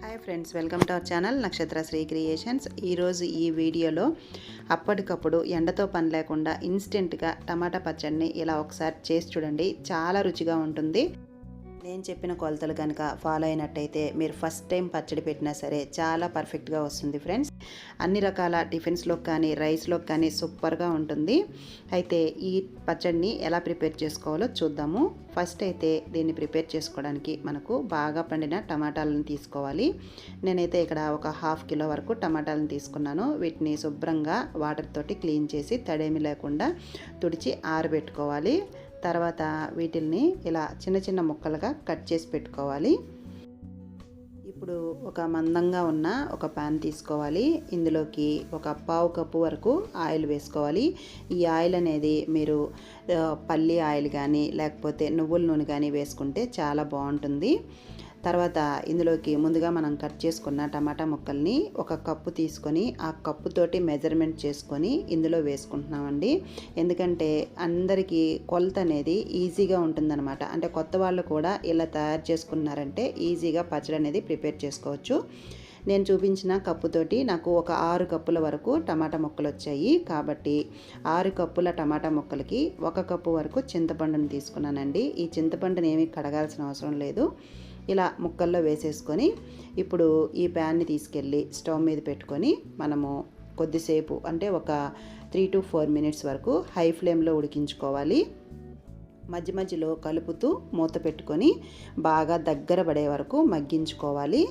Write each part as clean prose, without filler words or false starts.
Hi friends, welcome to our channel నక్షత్ర Shri creations. ఈరోజు ఈ వీడియోలో అప్పటికప్పుడు ఎండతో పని లేకుండా ఇన్స్టెంట్గా టమాటా పచ్చడిని ఇలా ఒకసారి చేసి చూడండి. చాలా రుచిగా ఉంటుంది. నేను చెప్పిన కొలతలు కనుక ఫాలో అయినట్టయితే మీరు ఫస్ట్ టైం పచ్చడి పెట్టినా సరే చాలా పర్ఫెక్ట్గా వస్తుంది ఫ్రెండ్స్. అన్ని రకాల టిఫిన్స్లోకి కానీ రైస్లోకి కానీ సూపర్గా ఉంటుంది. అయితే ఈ పచ్చడిని ఎలా ప్రిపేర్ చేసుకోవాలో చూద్దాము. ఫస్ట్ అయితే దీన్ని ప్రిపేర్ చేసుకోవడానికి మనకు బాగా పండిన టమాటాలను తీసుకోవాలి. నేనైతే ఇక్కడ ఒక 1/2 కిలో వరకు టమాటాలను తీసుకున్నాను. వీటిని శుభ్రంగా వాటర్ తోటి క్లీన్ చేసి తడేమి లేకుండా తుడిచి ఆరబెట్టుకోవాలి. తర్వాత వీటిల్ని ఇలా చిన్న చిన్న ముక్కలుగా కట్ చేసి పెట్టుకోవాలి. ఇప్పుడు ఒక మందంగా ఉన్న ఒక ప్యాన్ తీసుకోవాలి. ఇందులోకి ఒక 1/2 కప్పు వరకు ఆయిల్ వేసుకోవాలి. ఈ ఆయిల్ అనేది మీరు పల్లి ఆయిల్ కానీ లేకపోతే నువ్వుల నూనె కానీ వేసుకుంటే చాలా బాగుంటుంది. తర్వాత ఇందులోకి ముందుగా మనం కట్ చేసుకున్న టమాటా ముక్కల్ని ఒక కప్పు తీసుకొని ఆ కప్పుతోటి మెజర్మెంట్ చేసుకొని ఇందులో వేసుకుంటున్నామండి. ఎందుకంటే అందరికీ కొలత అనేది ఈజీగా ఉంటుందన్నమాట. అంటే కొత్త వాళ్ళు కూడా ఇలా తయారు చేసుకున్నారంటే ఈజీగా పచ్చడి అనేది ప్రిపేర్ చేసుకోవచ్చు. నేను చూపించిన కప్పుతోటి నాకు ఒక 6 కప్పుల వరకు టమాటా ముక్కలు వచ్చాయి. కాబట్టి 6 కప్పుల టమాటా ముక్కలకి 1 కప్పు వరకు చింతపండుని తీసుకున్నానండి. ఈ చింతపండుని ఏమీ కడగాల్సిన అవసరం లేదు. ఇలా ముక్కల్లో వేసేసుకొని ఇప్పుడు ఈ ప్యాన్ని తీసుకెళ్ళి స్టవ్ మీద పెట్టుకొని మనము కొద్దిసేపు అంటే ఒక 3 to 4 మినిట్స్ వరకు హై ఫ్లేమ్లో ఉడికించుకోవాలి. మధ్య మధ్యలో కలుపుతూ మూత పెట్టుకొని బాగా దగ్గర పడే వరకు మగ్గించుకోవాలి.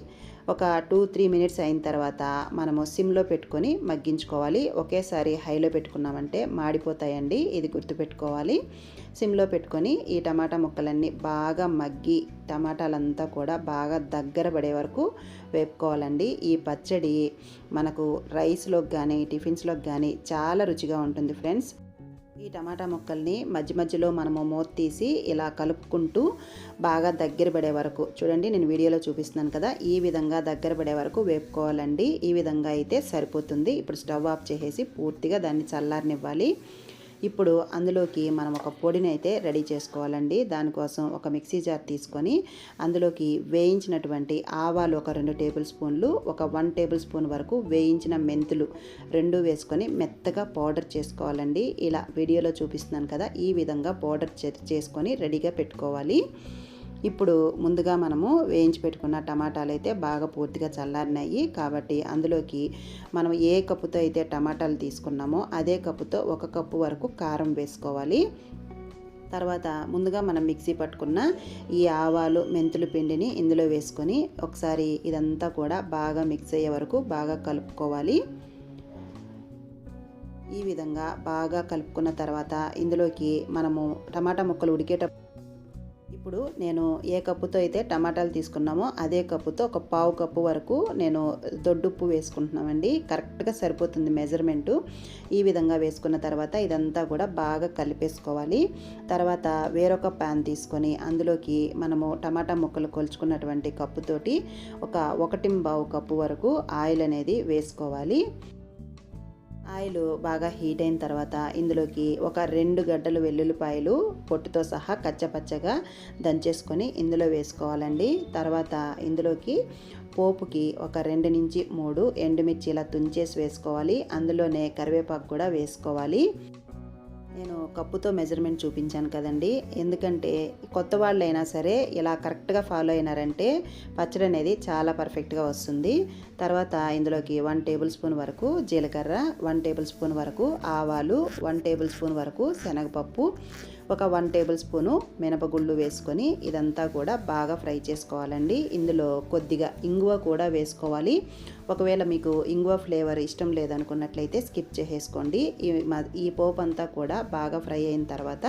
ఒక 2-3 మినిట్స్ అయిన తర్వాత మనము సిమ్లో పెట్టుకొని మగ్గించుకోవాలి. ఒకేసారి హైలో పెట్టుకున్నామంటే మాడిపోతాయండి, ఇది గుర్తుపెట్టుకోవాలి. సిమ్లో పెట్టుకొని ఈ టమాటా ముక్కలన్నీ బాగా మగ్గి టమాటాలంతా కూడా బాగా దగ్గర పడే వరకు వేపుకోవాలండి. ఈ పచ్చడి మనకు రైస్లోకి కానీ టిఫిన్స్లోకి కానీ చాలా రుచిగా ఉంటుంది ఫ్రెండ్స్. ఈ టమాటా ముక్కల్ని మధ్య మధ్యలో మనము మూత తీసి ఇలా కలుపుకుంటూ బాగా దగ్గర పడే వరకు చూడండి, నేను వీడియోలో చూపిస్తున్నాను కదా, ఈ విధంగా దగ్గర పడే వరకు వేపుకోవాలండి. ఈ విధంగా అయితే సరిపోతుంది. ఇప్పుడు స్టవ్ ఆఫ్ చేసేసి పూర్తిగా దాన్ని చల్లారనివ్వాలి. ఇప్పుడు అందులోకి మనం ఒక పొడిని అయితే రెడీ చేసుకోవాలండి. దానికోసం ఒక మిక్సీ జార్ తీసుకొని అందులోకి వేయించినటువంటి ఆవాలు ఒక 2 టేబుల్ స్పూన్లు, ఒక 1 టేబుల్ స్పూన్ వరకు వేయించిన మెంతులు 2 వేసుకొని మెత్తగా పౌడర్ చేసుకోవాలండి. ఇలా వీడియోలో చూపిస్తున్నాను కదా, ఈ విధంగా పౌడర్ చేసుకొని రెడీగా పెట్టుకోవాలి. ఇప్పుడు ముందుగా మనము వేయించి పెట్టుకున్న టమాటాలు అయితే బాగా పూర్తిగా చల్లారినాయి. కాబట్టి అందులోకి మనం ఏ కప్పుతో అయితే టమాటాలు తీసుకున్నామో అదే కప్పుతో 1 కప్పు వరకు కారం వేసుకోవాలి. తర్వాత ముందుగా మనం మిక్సీ పట్టుకున్న ఈ ఆవాలు మెంతులు పిండిని ఇందులో వేసుకొని ఒకసారి ఇదంతా కూడా బాగా మిక్స్ అయ్యే వరకు బాగా కలుపుకోవాలి. ఈ విధంగా బాగా కలుపుకున్న తర్వాత ఇందులోకి మనము టమాటా ముక్కలు ఉడికేటప్పుడు ఇప్పుడు నేను ఏ కప్పుతో అయితే టమాటాలు తీసుకున్నామో అదే కప్పుతో ఒక 1/2 కప్పు వరకు నేను దొడ్డుప్పు వేసుకుంటున్నామండి. కరెక్ట్గా సరిపోతుంది మెజర్మెంటు. ఈ విధంగా వేసుకున్న తర్వాత ఇదంతా కూడా బాగా కలిపేసుకోవాలి. తర్వాత వేరొక ప్యాన్ తీసుకొని అందులోకి మనము టమాటా ముక్కలు కొలుచుకున్నటువంటి కప్పుతోటి ఒక 1.25 కప్పు వరకు ఆయిల్ అనేది వేసుకోవాలి. ఆయిల్ బాగా హీట్ అయిన తర్వాత ఇందులోకి ఒక 2 గడ్డలు వెల్లుల్లిపాయలు పొట్టుతో సహా కచ్చపచ్చగా దంచేసుకొని ఇందులో వేసుకోవాలండి. తర్వాత ఇందులోకి పోపుకి ఒక 2 నుంచి 3 ఎండుమిర్చి ఇలా తుంచేసి వేసుకోవాలి. అందులోనే కరివేపాకు కూడా వేసుకోవాలి. నేను కప్పుతో మెజర్మెంట్ చూపించాను కదండి, ఎందుకంటే కొత్త వాళ్ళైనా సరే ఇలా కరెక్ట్గా ఫాలో అయినారంటే పచ్చడి అనేది చాలా పర్ఫెక్ట్గా వస్తుంది. తర్వాత ఇందులోకి 1 టేబుల్ స్పూన్ వరకు జీలకర్ర, 1 టేబుల్ స్పూన్ వరకు ఆవాలు, 1 టేబుల్ స్పూన్ వరకు శనగపప్పు, ఒక 1 టేబుల్ స్పూను మినపగుళ్ళు వేసుకొని ఇదంతా కూడా బాగా ఫ్రై చేసుకోవాలండి. ఇందులో కొద్దిగా ఇంగువ కూడా వేసుకోవాలి. ఒకవేళ మీకు ఇంగువ ఫ్లేవర్ ఇష్టం లేదనుకున్నట్లయితే స్కిప్ చేసేసుకోండి. ఈ పోపు అంతా కూడా బాగా ఫ్రై అయిన తర్వాత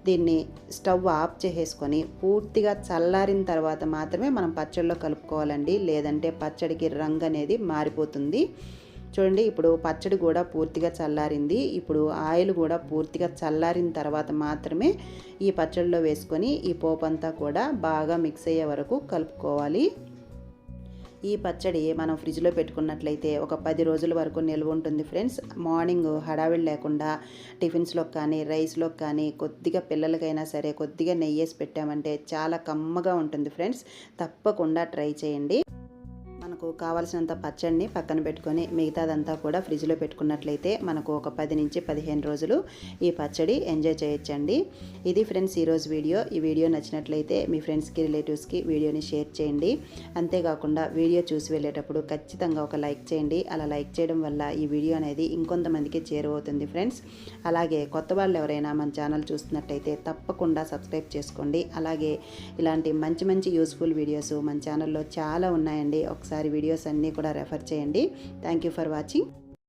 దీన్ని స్టవ్ ఆఫ్ చేసేసుకొని పూర్తిగా చల్లారిన తర్వాత మాత్రమే మనం పచ్చడిలో కలుపుకోవాలండి. లేదంటే పచ్చడికి రంగు అనేది మారిపోతుంది. చూడండి, ఇప్పుడు పచ్చడి కూడా పూర్తిగా చల్లారింది. ఇప్పుడు ఆయిల్ కూడా పూర్తిగా చల్లారిన తర్వాత మాత్రమే ఈ పచ్చడిలో వేసుకొని ఈ పోపు అంతా కూడా బాగా మిక్స్ అయ్యే వరకు కలుపుకోవాలి. ఈ పచ్చడి మనం ఫ్రిడ్జ్లో పెట్టుకున్నట్లయితే ఒక 10 రోజుల వరకు నిల్వ ఉంటుంది ఫ్రెండ్స్. మార్నింగ్ హడావిడి లేకుండా టిఫిన్స్లోకి కానీ రైస్లోకి కానీ కొద్దిగా పిల్లలకైనా సరే కొద్దిగా నెయ్యేసి పెట్టామంటే చాలా కమ్మగా ఉంటుంది ఫ్రెండ్స్. తప్పకుండా ట్రై చేయండి. మనకు కావాల్సినంత పచ్చడిని పక్కన పెట్టుకొని మిగతాదంతా కూడా ఫ్రిడ్జ్లో పెట్టుకున్నట్లయితే మనకు ఒక 10 నుంచి 15 రోజులు ఈ పచ్చడి ఎంజాయ్ చేయొచ్చండి. ఇది ఫ్రెండ్స్ ఈరోజు వీడియో. ఈ వీడియో నచ్చినట్లయితే మీ ఫ్రెండ్స్కి రిలేటివ్స్కి వీడియోని షేర్ చేయండి. అంతేకాకుండా వీడియో చూసి వెళ్ళేటప్పుడు ఖచ్చితంగా ఒక లైక్ చేయండి. అలా లైక్ చేయడం వల్ల ఈ వీడియో అనేది ఇంకొంతమందికి చేరువవుతుంది ఫ్రెండ్స్. అలాగే కొత్త వాళ్ళు ఎవరైనా మన ఛానల్ చూస్తున్నట్టయితే తప్పకుండా సబ్స్క్రైబ్ చేసుకోండి. అలాగే ఇలాంటి మంచి మంచి యూస్ఫుల్ వీడియోస్ మన ఛానల్లో చాలా ఉన్నాయండి. ఒకసారి వీడియోస్ అన్నీ కూడా రెఫర్ చేయండి. Thank you for watching.